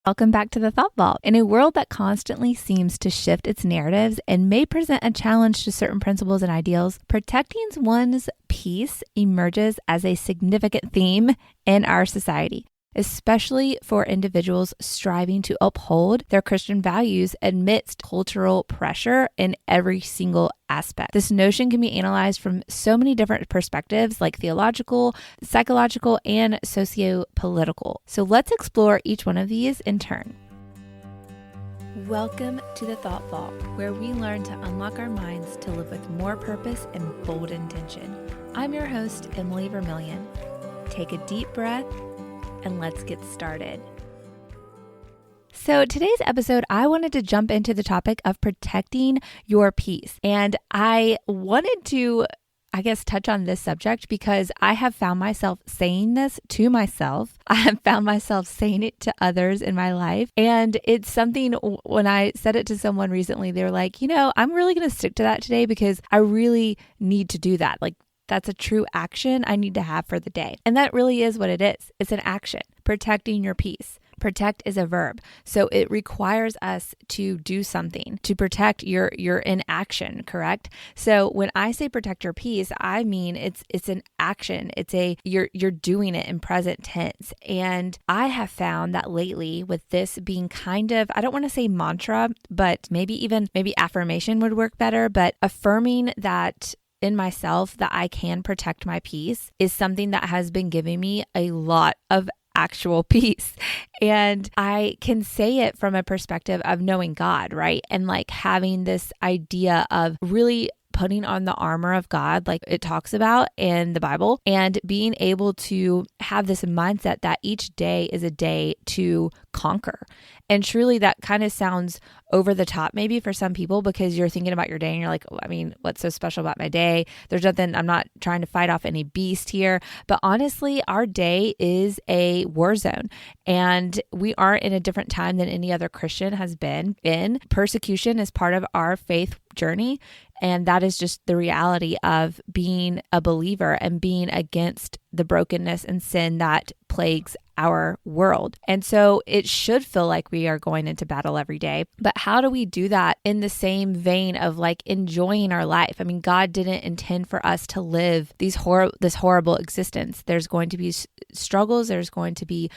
Welcome back to the Thought Vault. In a world that constantly seems to shift its narratives and may present a challenge to certain principles and ideals, protecting one's peace emerges as a significant theme in our society, especially for individuals striving to uphold their Christian values amidst cultural pressure in every single aspect. This notion can be analyzed from so many different perspectives, like theological, psychological, and socio-political. So let's explore each one of these in turn. Welcome to the Thought Vault, where we learn to unlock our minds to live with more purpose and bold intention. I'm your host, Emily Vermillion. Take a deep breath and let's get started. So today's episode, I wanted to jump into the topic of protecting your peace. And I wanted to, touch on this subject because I have found myself saying this to myself. I have found myself saying it to others in my life. And it's something, when I said it to someone recently, they were like, I'm really going to stick to that today because I really need to do that. Like, that's a true action I need to have for the day. And that really is what it is. It's an action, protecting your peace. Protect is a verb. So it requires us to do something. To protect, you're in action, correct? So when I say protect your peace, I mean it's an action. You're doing it in present tense. And I have found that lately with this being kind of, I don't want to say mantra, but maybe affirmation would work better, but affirming that in myself that I can protect my peace is something that has been giving me a lot of actual peace. And I can say it from a perspective of knowing God, right? And like having this idea of really putting on the armor of God, like it talks about in the Bible, and being able to have this mindset that each day is a day to conquer. And truly that kind of sounds over the top maybe for some people because you're thinking about your day and you're like, what's so special about my day? There's nothing, I'm not trying to fight off any beast here. But honestly, our day is a war zone and we are in a different time than any other Christian has been in. Persecution is part of our faith journey. And that is just the reality of being a believer and being against the brokenness and sin that plagues our world. And so it should feel like we are going into battle every day. But how do we do that in the same vein of like enjoying our life? I mean, God didn't intend for us to live this horrible existence. There's going to be struggles. There's going to be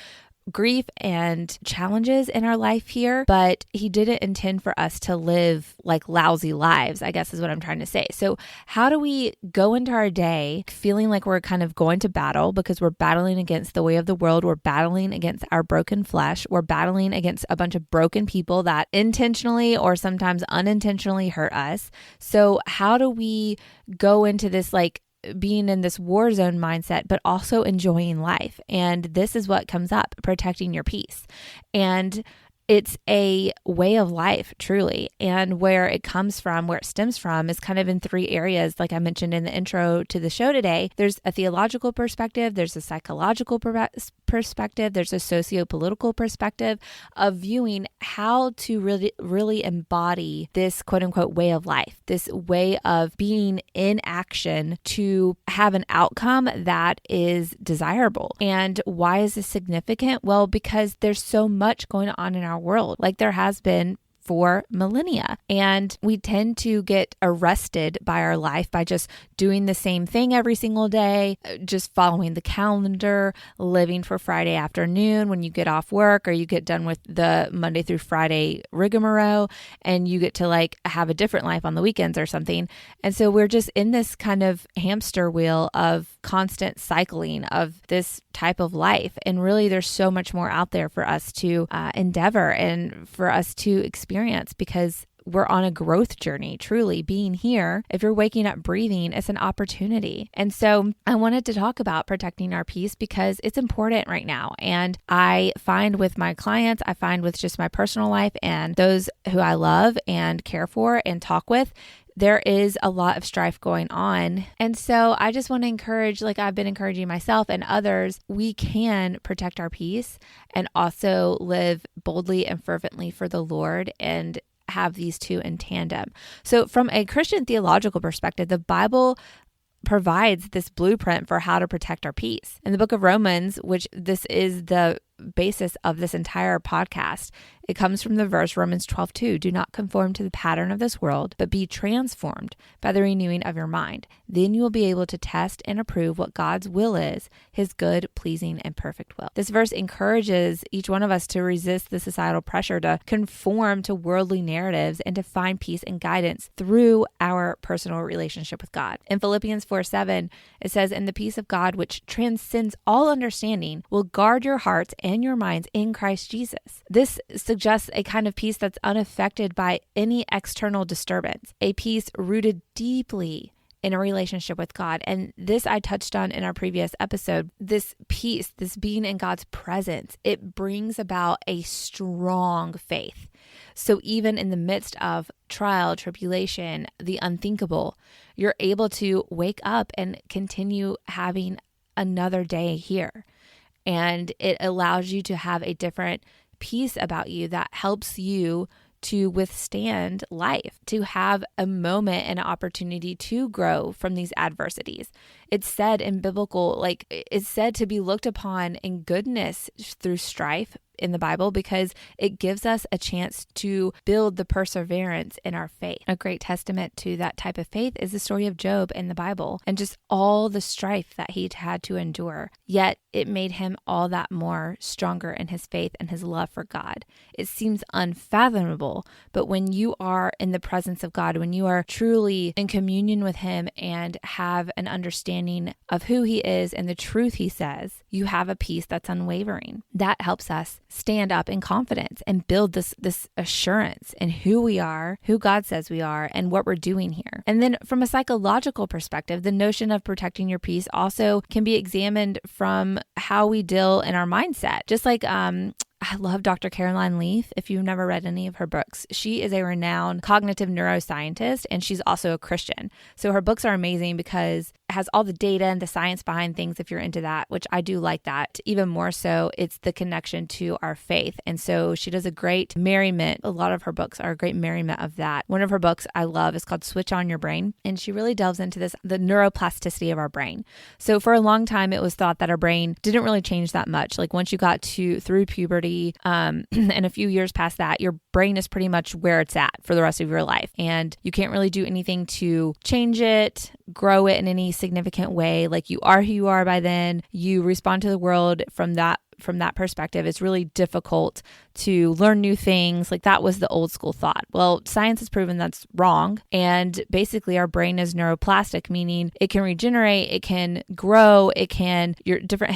grief and challenges in our life here, but he didn't intend for us to live like lousy lives, I guess is what I'm trying to say. So how do we go into our day feeling like we're kind of going to battle because we're battling against the way of the world, we're battling against our broken flesh, we're battling against a bunch of broken people that intentionally or sometimes unintentionally hurt us. So how do we go into this like being in this war zone mindset, but also enjoying life? And this is what comes up, protecting your peace. And it's a way of life, truly. And where it comes from, where it stems from is kind of in three areas. Like I mentioned in the intro to the show today, there's a theological perspective, there's a psychological perspective, there's a socio-political perspective of viewing how to really embody this quote unquote way of life, this way of being in action to have an outcome that is desirable. And why is this significant? Well, because there's so much going on in our world, like there has been for millennia. And we tend to get arrested by our life by just doing the same thing every single day, just following the calendar, living for Friday afternoon when you get off work or you get done with the Monday through Friday rigmarole and you get to like have a different life on the weekends or something. And so we're just in this kind of hamster wheel of constant cycling of this type of life. And really there's so much more out there for us to endeavor and for us to experience because we're on a growth journey, truly being here. If you're waking up breathing, it's an opportunity. And so I wanted to talk about protecting our peace because it's important right now. And I find with my clients, I find with just my personal life and those who I love and care for and talk with, there is a lot of strife going on. And so I just want to encourage, like I've been encouraging myself and others, we can protect our peace and also live boldly and fervently for the Lord and have these two in tandem. So from a Christian theological perspective, the Bible provides this blueprint for how to protect our peace. In the book of Romans, which this is the basis of this entire podcast. It comes from the verse Romans 12:2. Do not conform to the pattern of this world, but be transformed by the renewing of your mind. Then you will be able to test and approve what God's will is, his good, pleasing, and perfect will. This verse encourages each one of us to resist the societal pressure to conform to worldly narratives and to find peace and guidance through our personal relationship with God. In Philippians 4:7, it says, and the peace of God, which transcends all understanding, will guard your hearts and your minds in Christ Jesus. This suggests a kind of peace that's unaffected by any external disturbance, a peace rooted deeply in a relationship with God. And this I touched on in our previous episode. This peace, this being in God's presence, it brings about a strong faith. So even in the midst of trial, tribulation, the unthinkable, you're able to wake up and continue having another day here. And it allows you to have a different peace about you that helps you to withstand life, to have a moment and an opportunity to grow from these adversities. It's said in biblical, it's said to be looked upon in goodness through strife in the Bible because it gives us a chance to build the perseverance in our faith. A great testament to that type of faith is the story of Job in the Bible and just all the strife that he had to endure. Yet it made him all that more stronger in his faith and his love for God. It seems unfathomable, but when you are in the presence of God, when you are truly in communion with him and have an understanding of who he is and the truth he says, you have a peace that's unwavering. That helps us stand up in confidence and build this assurance in who we are, who God says we are, and what we're doing here. And then from a psychological perspective, the notion of protecting your peace also can be examined from how we deal in our mindset. Just like I love Dr. Caroline Leaf. If you've never read any of her books, she is a renowned cognitive neuroscientist, and she's also a Christian. So her books are amazing because it has all the data and the science behind things if you're into that, which I do like that. Even more so, it's the connection to our faith. And so she does a great merriment. A lot of her books are a great merriment of that. One of her books I love is called Switch On Your Brain, and she really delves into the neuroplasticity of our brain. So for a long time, it was thought that our brain didn't really change that much. Like once you got through puberty, and a few years past that, your brain is pretty much where it's at for the rest of your life. And you can't really do anything to change it, grow it in any significant way. Like you are who you are by then. You respond to the world from that perspective. It's really difficult to learn new things. Like that was the old school thought. Well, science has proven that's wrong. And basically our brain is neuroplastic, meaning it can regenerate, it can grow, your different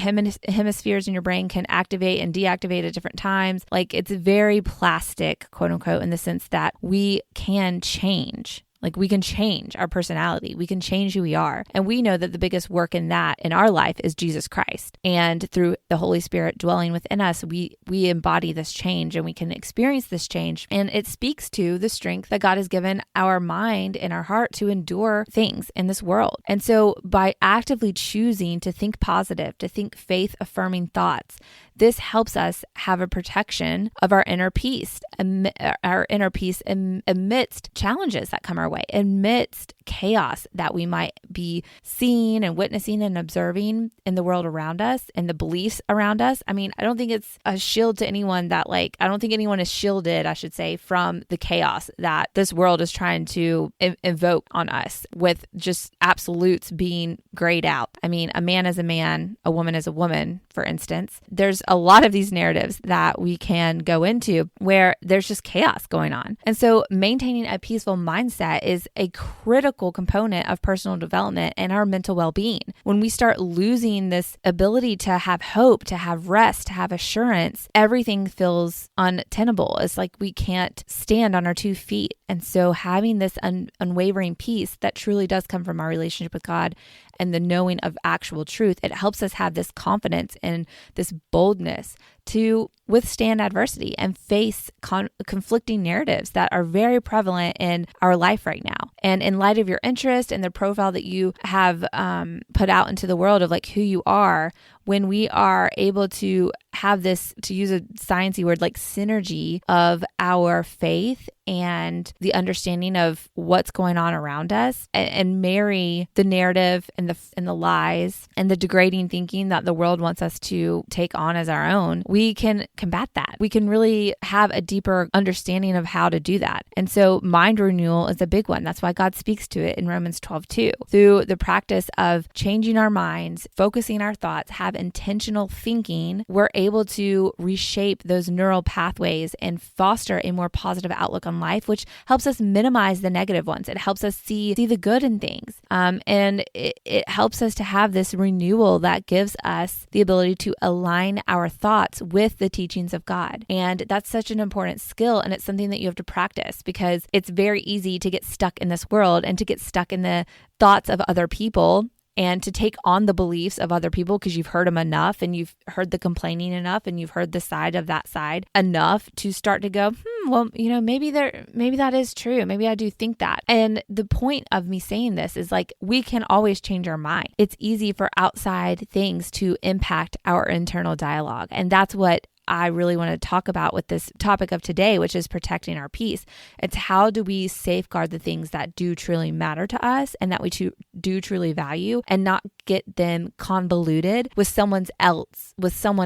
hemispheres in your brain can activate and deactivate at different times. Like it's very plastic, quote unquote, in the sense that we can change. Like we can change our personality. We can change who we are. And we know that the biggest work in that in our life is Jesus Christ. And through the Holy Spirit dwelling within us, we embody this change and we can experience this change. And it speaks to the strength that God has given our mind and our heart to endure things in this world. And so by actively choosing to think positive, to think faith-affirming thoughts, this helps us have a protection of our inner peace amidst challenges that come our way, amidst chaos that we might be seeing and witnessing and observing in the world around us and the beliefs around us. I mean, I don't think it's a shield to anyone I don't think anyone is shielded, I should say, from the chaos that this world is trying to invoke on us with just absolutes being grayed out. I mean, a man is a man, a woman is a woman, for instance. There's a lot of these narratives that we can go into where there's just chaos going on. And so maintaining a peaceful mindset is a critical component of personal development and our mental well-being. When we start losing this ability to have hope, to have rest, to have assurance, everything feels untenable. It's like we can't stand on our 2 feet. And so having this unwavering peace that truly does come from our relationship with God and the knowing of actual truth, it helps us have this confidence and this boldness to withstand adversity and face conflicting narratives that are very prevalent in our life right now. And in light of your interest and the profile that you have put out into the world of like who you are, when we are able to have this, to use a sciencey word, like synergy of our faith and the understanding of what's going on around us, and marry the narrative and the lies and the degrading thinking that the world wants us to take on as our own, we can combat that. We can really have a deeper understanding of how to do that. And so mind renewal is a big one. That's why God speaks to it in Romans 12:2. Through the practice of changing our minds, focusing our thoughts, have intentional thinking, we're able to reshape those neural pathways and foster a more positive outlook on life, which helps us minimize the negative ones. It helps us see the good in things. And it helps us to have this renewal that gives us the ability to align our thoughts with the teachings of God. And that's such an important skill. And it's something that you have to practice, because it's very easy to get stuck in this world and to get stuck in the thoughts of other people and to take on the beliefs of other people because you've heard them enough and you've heard the complaining enough and you've heard the side of that side enough to start to go, well, maybe that is true. Maybe I do think that. And the point of me saying this is like, we can always change our mind. It's easy for outside things to impact our internal dialogue. And that's what I really want to talk about with this topic of today, which is protecting our peace. It's how do we safeguard the things that do truly matter to us and that we do truly value, and not get them convoluted with someone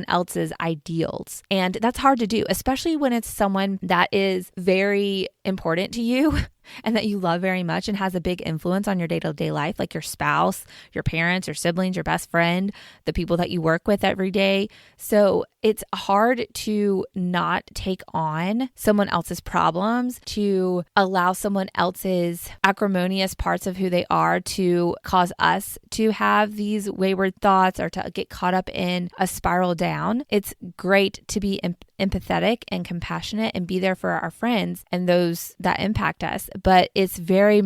else's ideals. And that's hard to do, especially when it's someone that is very important to you and that you love very much and has a big influence on your day-to-day life, like your spouse, your parents, your siblings, your best friend, the people that you work with every day. So it's hard to not take on someone else's problems, to allow someone else's acrimonious parts of who they are to cause us to have these wayward thoughts or to get caught up in a spiral down. It's great to be empathetic and compassionate and be there for our friends and those that impact us. But it's very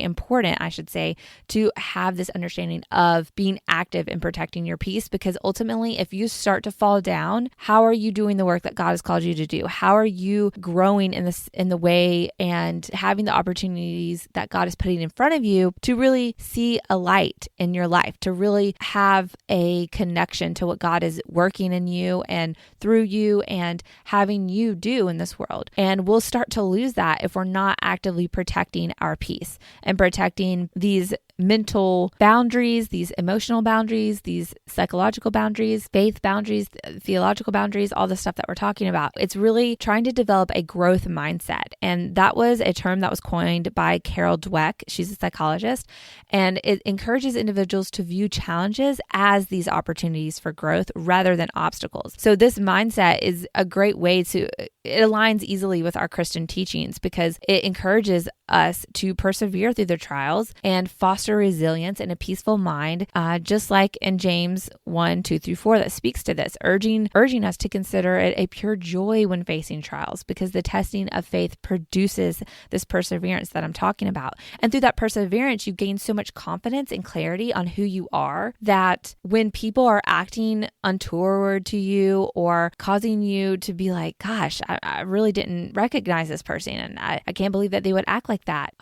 important, I should say, to have this understanding of being active in protecting your peace, because ultimately, if you start to fall down, how are you doing the work that God has called you to do? How are you growing in the way and having the opportunities that God is putting in front of you to really see a light in your life, to really have a connection to what God is working in you and through you and having you do in this world? And we'll start to lose that if we're not actively protecting our peace and protecting these mental boundaries, these emotional boundaries, these psychological boundaries, faith boundaries, theological boundaries, all the stuff that we're talking about. It's really trying to develop a growth mindset. And that was a term that was coined by Carol Dweck. She's a psychologist, and it encourages individuals to view challenges as these opportunities for growth rather than obstacles. So this mindset is a great way it aligns easily with our Christian teachings because it encourages us to persevere through the trials and foster resilience and a peaceful mind, just like in James 1:2-4 that speaks to this, urging us to consider it a pure joy when facing trials, because the testing of faith produces this perseverance that I'm talking about. And through that perseverance, you gain so much confidence and clarity on who you are that when people are acting untoward to you or causing you to be like, gosh, I really didn't recognize this person and I can't believe that they would act like that.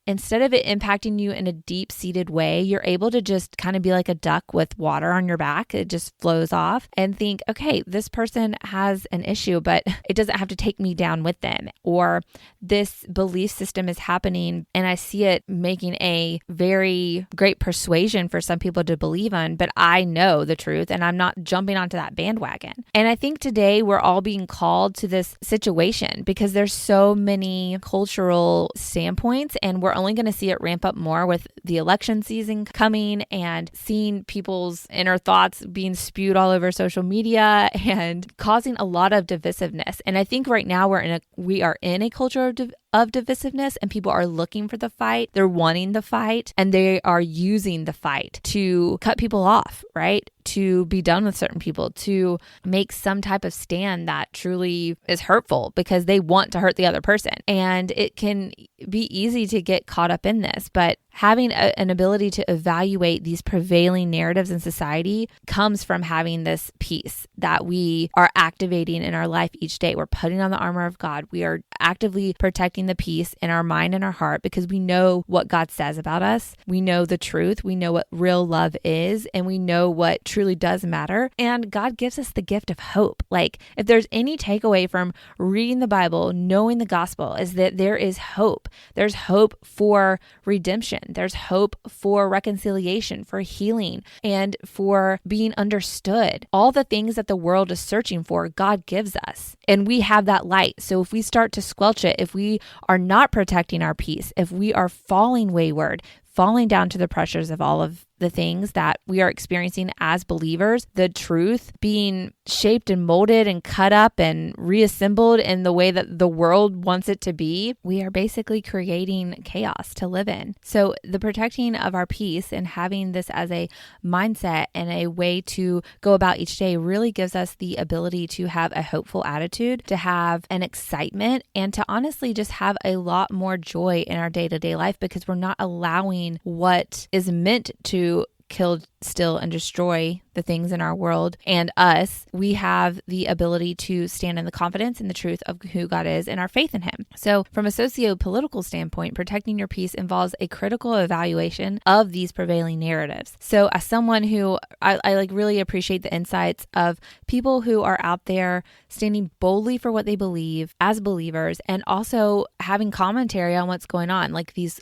Instead of it impacting you in a deep-seated way, you're able to just kind of be like a duck with water on your back. It just flows off and think, okay, this person has an issue, but it doesn't have to take me down with them. Or this belief system is happening and I see it making a very great persuasion for some people to believe on, but I know the truth and I'm not jumping onto that bandwagon. And I think today we're all being called to this situation because there's so many cultural standpoints, and we're only going to see it ramp up more with the election season coming and seeing people's inner thoughts being spewed all over social media and causing a lot of divisiveness. And I think right now we are in a culture of divisiveness, and people are looking for the fight. They're wanting the fight, and they are using the fight to cut people off, right? To be done with certain people, to make some type of stand that truly is hurtful because they want to hurt the other person. And it can be easy to get caught up in this, but having an ability to evaluate these prevailing narratives in society comes from having this peace that we are activating in our life each day. We're putting on the armor of God. We are actively protecting the peace in our mind and our heart because we know what God says about us. We know the truth. We know what real love is, and we know what truly does matter. And God gives us the gift of hope. Like, if there's any takeaway from reading the Bible, knowing the gospel, is that there is hope. There's hope for redemption. There's hope for reconciliation, for healing, and for being understood. All the things that the world is searching for, God gives us. And we have that light. So if we start to squelch it, if we are not protecting our peace, if we are falling wayward, falling down to the pressures of all of the things that we are experiencing as believers, the truth being shaped and molded and cut up and reassembled in the way that the world wants it to be, we are basically creating chaos to live in. So the protecting of our peace and having this as a mindset and a way to go about each day really gives us the ability to have a hopeful attitude, to have an excitement, and to honestly just have a lot more joy in our day-to-day life because we're not allowing what is meant to kill, steal, and destroy the things in our world and us. We have the ability to stand in the confidence and the truth of who God is and our faith in Him. So from a socio-political standpoint, protecting your peace involves a critical evaluation of these prevailing narratives. So as someone who I like really appreciate the insights of people who are out there standing boldly for what they believe as believers and also having commentary on what's going on, like these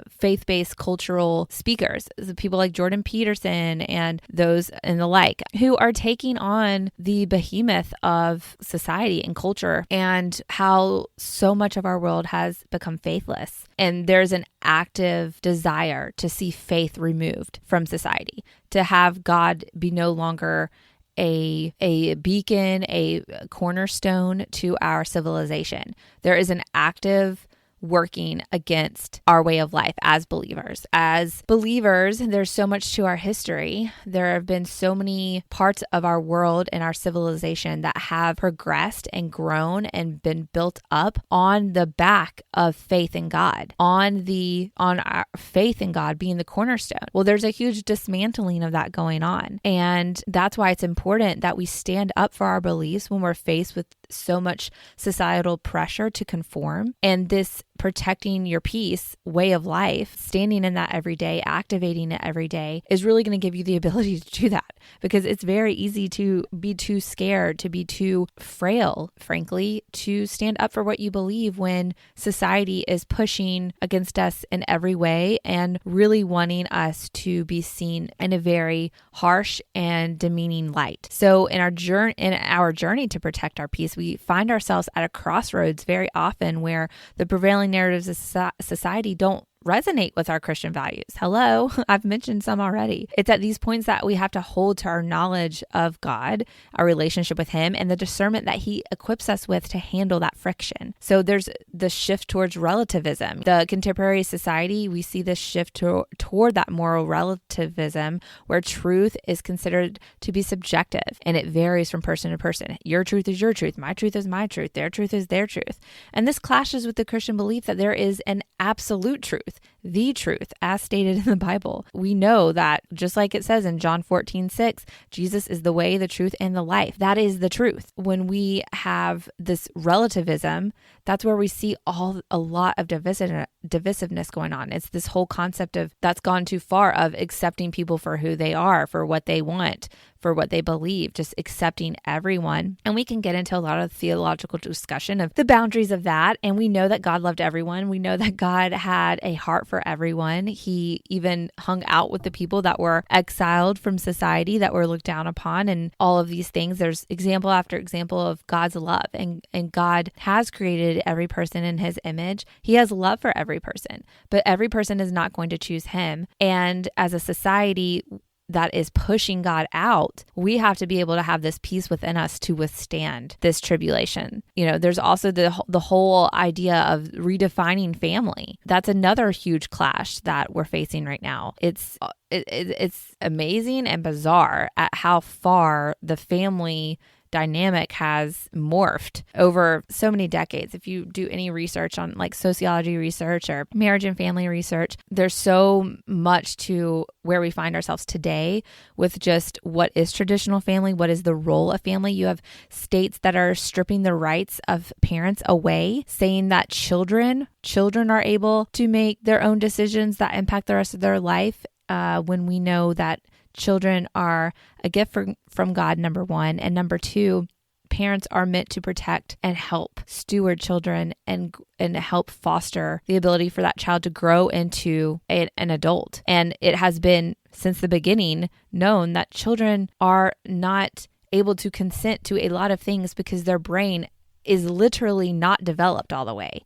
faith-based cultural speakers, people like Jordan Peterson and those and the like, who are taking on the behemoth of society and culture and how so much of our world has become faithless. And there's an active desire to see faith removed from society, to have God be no longer a beacon, a cornerstone to our civilization. There is an active working against our way of life as believers. As believers, there's so much to our history. There have been so many parts of our world and our civilization that have progressed and grown and been built up on the back of faith in God, on our faith in God being the cornerstone. Well, there's a huge dismantling of that going on. And that's why it's important that we stand up for our beliefs when we're faced with so much societal pressure to conform. And this protecting your peace way of life, standing in that every day, activating it every day, is really going to give you the ability to do that, because it's very easy to be too scared, to be too frail, frankly, to stand up for what you believe when society is pushing against us in every way and really wanting us to be seen in a very harsh and demeaning light. So in our journey to protect our peace, we find ourselves at a crossroads very often where the prevailing narratives of society don't resonate with our Christian values. Hello, I've mentioned some already. It's at these points that we have to hold to our knowledge of God, our relationship with Him, and the discernment that He equips us with to handle that friction. So there's the shift towards relativism. The contemporary society, we see this shift toward that moral relativism where truth is considered to be subjective and it varies from person to person. Your truth is your truth. My truth is my truth. Their truth is their truth. And this clashes with the Christian belief that there is an absolute truth, the truth, as stated in the Bible. We know that, just like it says in John 14:6, Jesus is the way, the truth, and the life. That is the truth. When we have this relativism, that's where we see a lot of divisiveness going on. It's this whole concept of that's gone too far, of accepting people for who they are, for what they want, for what they believe, just accepting everyone. And we can get into a lot of theological discussion of the boundaries of that. And we know that God loved everyone. We know that God had a heart for everyone. He even hung out with the people that were exiled from society, that were looked down upon, and all of these things. There's example after example of God's love, and God has created every person in His image. He has love for every person, but every person is not going to choose Him. And as a society that is pushing God out, we have to be able to have this peace within us to withstand this tribulation. There's also the whole idea of redefining family. That's another huge clash that we're facing right now. It's amazing and bizarre at how far the family dynamic has morphed over so many decades. If you do any research on like sociology research or marriage and family research, there's so much to where we find ourselves today with just what is traditional family, what is the role of family. You have states that are stripping the rights of parents away, saying that children are able to make their own decisions that impact the rest of their life, when we know that children are a gift from God, number one. And number two, parents are meant to protect and help steward children and help foster the ability for that child to grow into an adult. And it has been since the beginning known that children are not able to consent to a lot of things because their brain is literally not developed all the way.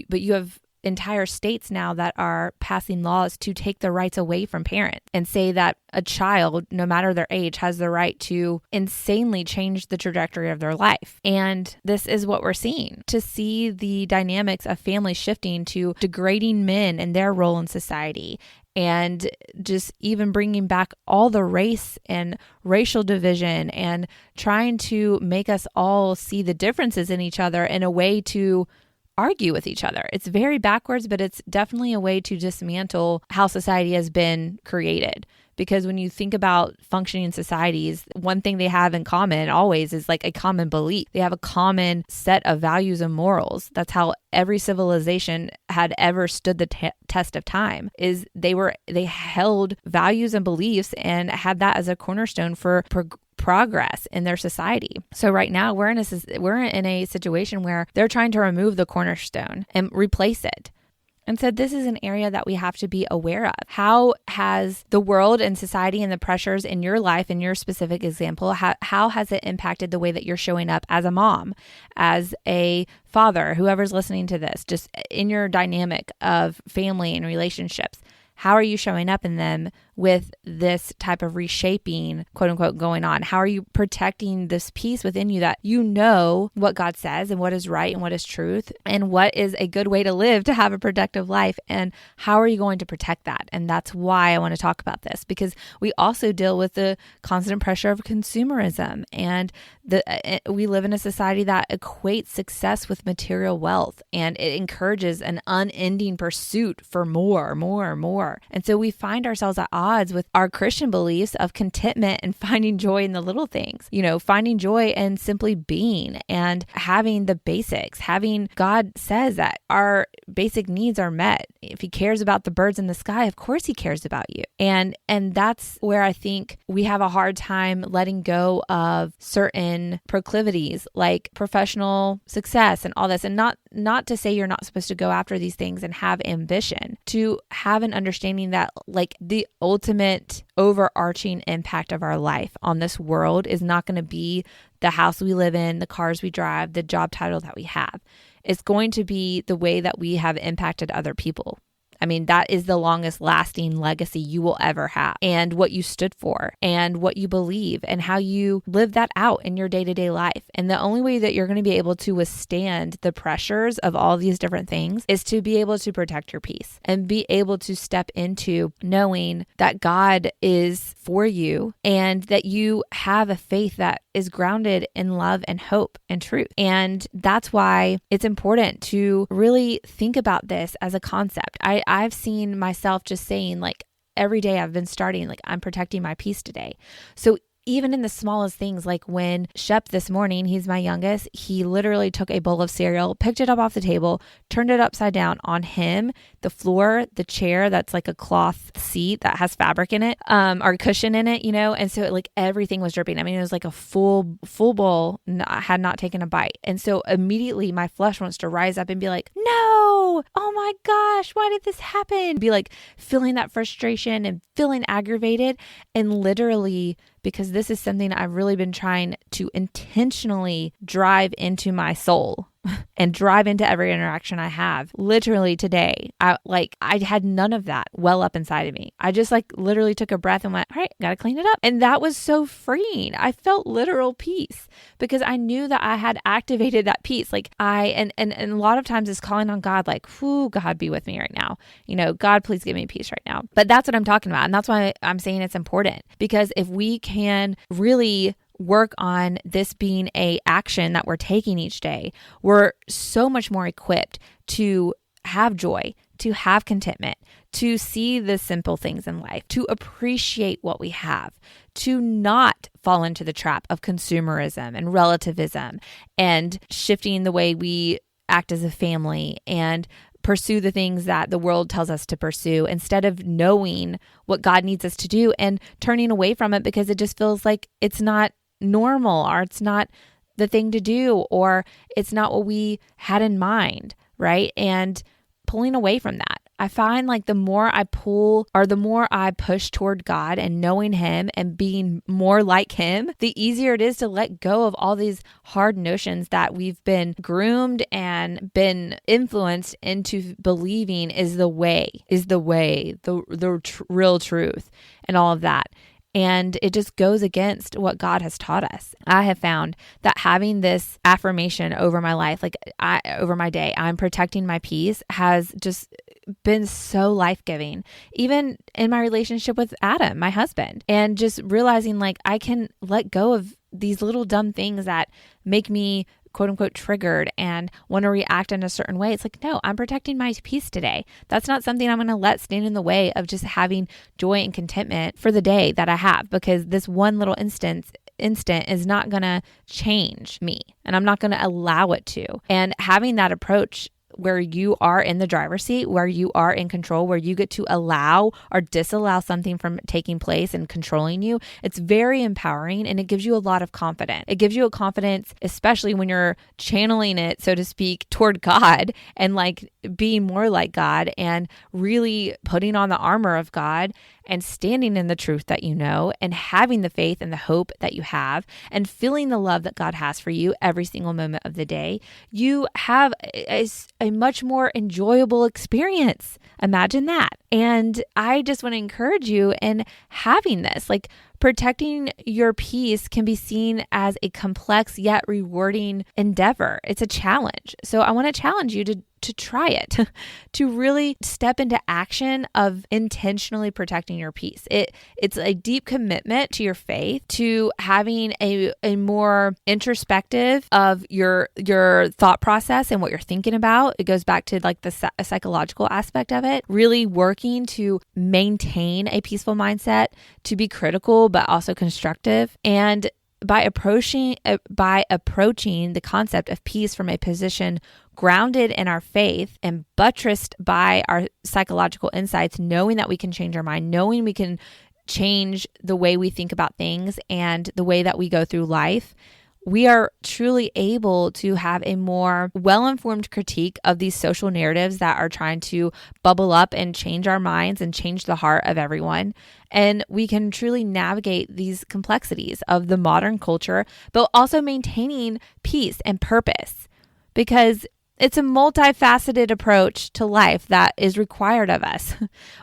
But you have entire states now that are passing laws to take the rights away from parents and say that a child, no matter their age, has the right to insanely change the trajectory of their life. And this is what we're seeing. To see the dynamics of families shifting to degrading men and their role in society, and just even bringing back all the race and racial division and trying to make us all see the differences in each other in a way to argue with each other. It's very backwards, but it's definitely a way to dismantle how society has been created. Because when you think about functioning societies, one thing they have in common always is like a common belief. They have a common set of values and morals. That's how every civilization had ever stood the test of time, is they held values and beliefs and had that as a cornerstone for progress in their society. So right now we're in a situation where they're trying to remove the cornerstone and replace it. And so this is an area that we have to be aware of. How has the world and society and the pressures in your life, in your specific example, how has it impacted the way that you're showing up as a mom, as a father, whoever's listening to this, just in your dynamic of family and relationships? How are you showing up in them with this type of reshaping, quote unquote, going on? How are you protecting this peace within you that you know what God says and what is right and what is truth and what is a good way to live to have a productive life? And how are you going to protect that? And that's why I want to talk about this, because we also deal with the constant pressure of consumerism, and we live in a society that equates success with material wealth, and it encourages an unending pursuit for more. And so we find ourselves at odds with our Christian beliefs of contentment and finding joy in the little things, finding joy in simply being and having the basics. God says that our basic needs are met. If he cares about the birds in the sky, of course he cares about you. And that's where I think we have a hard time letting go of certain proclivities like professional success and all this. And not to say you're not supposed to go after these things and have ambition, to have an understanding that like the ultimate overarching impact of our life on this world is not going to be the house we live in, the cars we drive, the job title that we have. It's going to be the way that we have impacted other people. I mean, that is the longest lasting legacy you will ever have, and what you stood for and what you believe and how you live that out in your day-to-day life. And the only way that you're going to be able to withstand the pressures of all these different things is to be able to protect your peace and be able to step into knowing that God is for you and that you have a faith that is grounded in love and hope and truth. And that's why it's important to really think about this as a concept. I've seen myself just saying, like, every day I've been starting, like, I'm protecting my peace today. So even in the smallest things, like when Shep this morning, he's my youngest, he literally took a bowl of cereal, picked it up off the table, turned it upside down on him, the floor, the chair that's like a cloth seat that has fabric in it, or cushion in it, and so like everything was dripping. I mean, it was like a full bowl. I had not taken a bite. And so immediately my flesh wants to rise up and be like, no, oh my gosh, why did this happen? Be like feeling that frustration and feeling aggravated, and literally, because this is something I've really been trying to intentionally drive into my soul and drive into every interaction I have. Literally today, I had none of that well up inside of me. I just literally took a breath and went, all right, got to clean it up. And that was so freeing. I felt literal peace because I knew that I had activated that peace. And a lot of times it's calling on God, like, whoo, God, be with me right now. God, please give me peace right now. But that's what I'm talking about. And that's why I'm saying it's important, because if we can really work on this being a action that we're taking each day, we're so much more equipped to have joy, to have contentment, to see the simple things in life, to appreciate what we have, to not fall into the trap of consumerism and relativism and shifting the way we act as a family and pursue the things that the world tells us to pursue instead of knowing what God needs us to do and turning away from it because it just feels like it's not normal or it's not the thing to do or it's not what we had in mind, right? And pulling away from that. I find like the more I pull or the more I push toward God and knowing Him and being more like Him, the easier it is to let go of all these hard notions that we've been groomed and been influenced into believing is the way, the real truth and all of that. And it just goes against what God has taught us. I have found that having this affirmation over my life, over my day, I'm protecting my peace, has just been so life-giving, even in my relationship with Adam, my husband, and just realizing like I can let go of these little dumb things that make me quote unquote triggered and want to react in a certain way. It's like, no, I'm protecting my peace today. That's not something I'm going to let stand in the way of just having joy and contentment for the day that I have, because this one little instant is not going to change me and I'm not going to allow it to. And having that approach where you are in the driver's seat, where you are in control, where you get to allow or disallow something from taking place and controlling you, it's very empowering and it gives you a lot of confidence. It gives you a confidence, especially when you're channeling it, so to speak, toward God and like being more like God and really putting on the armor of God and standing in the truth that you know and having the faith and the hope that you have and feeling the love that God has for you every single moment of the day. You have a much more enjoyable experience. Imagine that. And I just want to encourage you in having this, like protecting your peace can be seen as a complex yet rewarding endeavor. It's a challenge. So I want to challenge you to try it, to really step into action of intentionally protecting your peace. It's a deep commitment to your faith, to having a more introspective of your thought process and what you're thinking about. It goes back to like the psychological aspect of it, really working to maintain a peaceful mindset, to be critical but also constructive, and by approaching the concept of peace from a position grounded in our faith and buttressed by our psychological insights, knowing that we can change our mind, knowing we can change the way we think about things and the way that we go through life, we are truly able to have a more well-informed critique of these social narratives that are trying to bubble up and change our minds and change the heart of everyone. And we can truly navigate these complexities of the modern culture, but also maintaining peace and purpose, because it's a multifaceted approach to life that is required of us.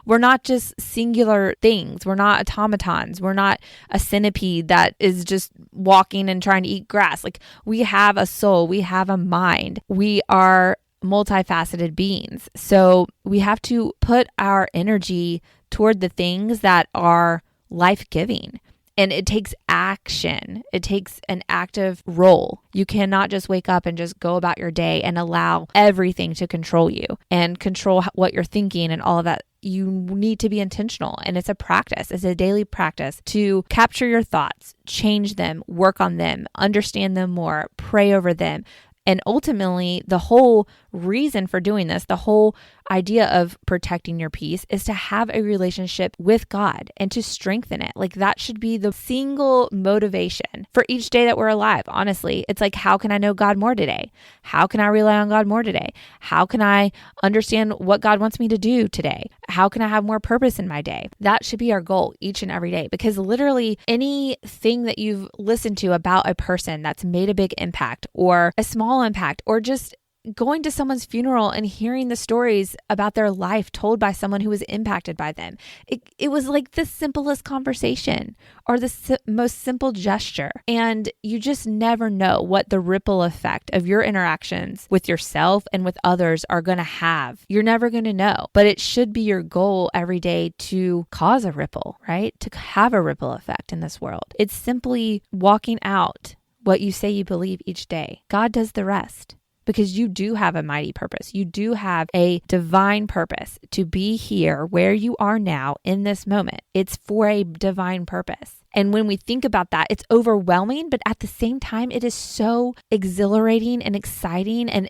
We're not just singular things. We're not automatons. We're not a centipede that is just walking and trying to eat grass. Like, we have a soul. We have a mind. We are multifaceted beings. So we have to put our energy toward the things that are life-giving. And it takes action. It takes an active role. You cannot just wake up and just go about your day and allow everything to control you and control what you're thinking and all of that. You need to be intentional. And it's a practice. It's a daily practice to capture your thoughts, change them, work on them, understand them more, pray over them. And ultimately, the whole reason for doing this, the whole idea of protecting your peace, is to have a relationship with God and to strengthen it. Like, that should be the single motivation for each day that we're alive. Honestly, it's like, how can I know God more today? How can I rely on God more today? How can I understand what God wants me to do today? How can I have more purpose in my day? That should be our goal each and every day, because literally anything that you've listened to about a person that's made a big impact or a small impact or just going to someone's funeral and hearing the stories about their life told by someone who was impacted by them. It was like the simplest conversation or the most simple gesture. And you just never know what the ripple effect of your interactions with yourself and with others are going to have. You're never going to know, but it should be your goal every day to cause a ripple, right? To have a ripple effect in this world. It's simply walking out what you say you believe each day. God does the rest. Because you do have a mighty purpose. You do have a divine purpose to be here where you are now in this moment. It's for a divine purpose. And when we think about that, it's overwhelming, but at the same time, it is so exhilarating and exciting and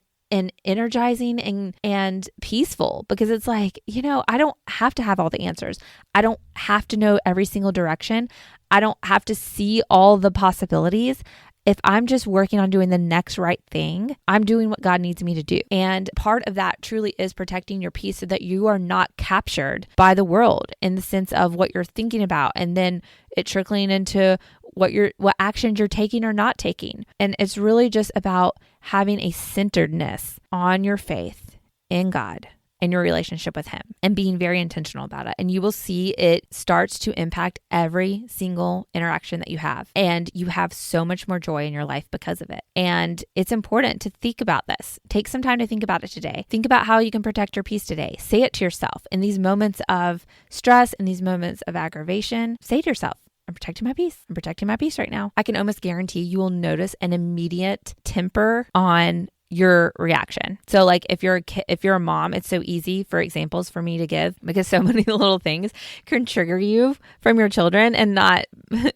energizing and peaceful, because it's like, I don't have to have all the answers. I don't have to know every single direction. I don't have to see all the possibilities. If I'm just working on doing the next right thing, I'm doing what God needs me to do. And part of that truly is protecting your peace so that you are not captured by the world in the sense of what you're thinking about, and then it trickling into what actions you're taking or not taking. And it's really just about having a centeredness on your faith in God and your relationship with Him, and being very intentional about it. And you will see it starts to impact every single interaction that you have. And you have so much more joy in your life because of it. And it's important to think about this. Take some time to think about it today. Think about how you can protect your peace today. Say it to yourself in these moments of stress, in these moments of aggravation. Say to yourself, I'm protecting my peace. I'm protecting my peace right now. I can almost guarantee you will notice an immediate temper on your reaction. So like if you're a mom, it's so easy for examples for me to give, because so many little things can trigger you from your children, and not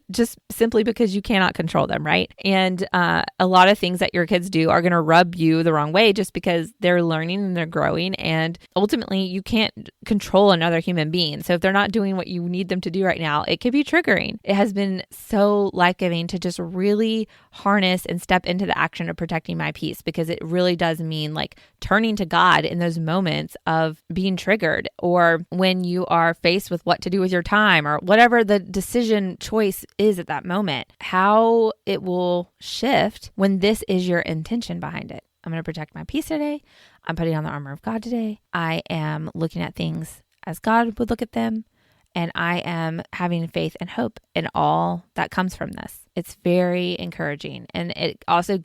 just simply because you cannot control them, right? And a lot of things that your kids do are going to rub you the wrong way just because they're learning and they're growing, and ultimately you can't control another human being. So if they're not doing what you need them to do right now, it could be triggering. It has been so life-giving to just really harness and step into the action of protecting my peace, because it really does mean like turning to God in those moments of being triggered, or when you are faced with what to do with your time, or whatever the decision choice is at that moment, how it will shift when this is your intention behind it. I'm going to protect my peace today. I'm putting on the armor of God today. I am looking at things as God would look at them. And I am having faith and hope in all that comes from this. It's very encouraging. And it also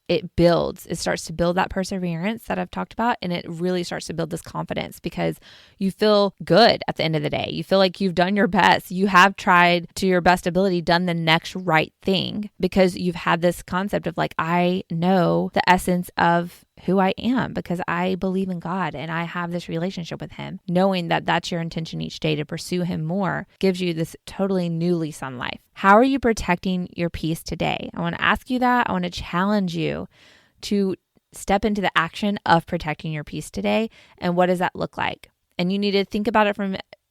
it starts to build that perseverance that I've talked about. And it really starts to build this confidence, because you feel good at the end of the day. You feel like you've done your best. You have tried to your best ability, done the next right thing, because you've had this concept of like, I know the essence of who I am because I believe in God and I have this relationship with Him. Knowing that that's your intention each day to pursue Him more gives you this totally new lease on life. How are you protecting your peace today? I want to ask you that. I want to challenge you to step into the action of protecting your peace today. And what does that look like? And you need to think about it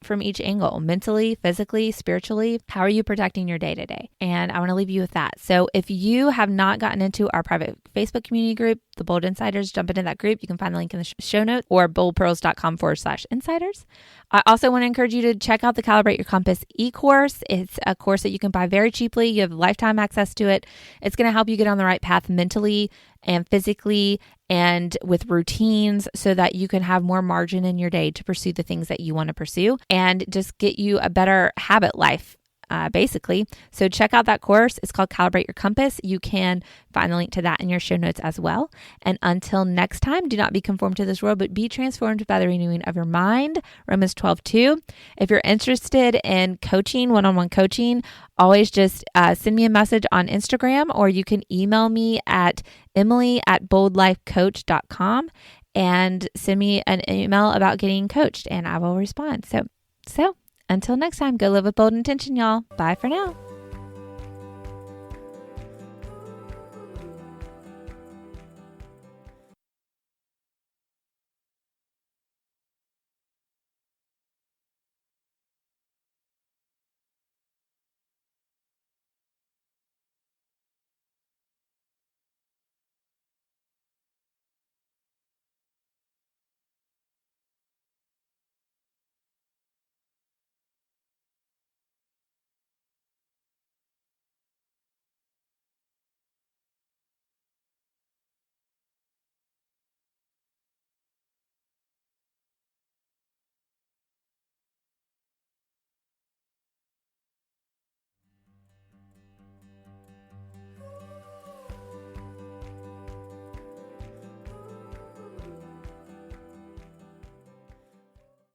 from each angle, mentally, physically, spiritually. How are you protecting your day to day? And I want to leave you with that. So if you have not gotten into our private Facebook community group, The Bold Insiders, jump into that group. You can find the link in the show notes, or boldpearls.com/insiders. I also want to encourage you to check out the Calibrate Your Compass e-course. It's a course that you can buy very cheaply. You have lifetime access to it. It's going to help you get on the right path mentally and physically, and with routines, so that you can have more margin in your day to pursue the things that you want to pursue, and just get you a better habit life, basically. So check out that course. It's called Calibrate Your Compass. You can find the link to that in your show notes as well. And until next time, do not be conformed to this world, but be transformed by the renewing of your mind. Romans 12:2. If you're interested in coaching, one-on-one coaching, always just send me a message on Instagram, or you can email me at emily@boldlifecoach.com and send me an email about getting coached, and I will respond. So until next time, go live with bold intention, y'all. Bye for now.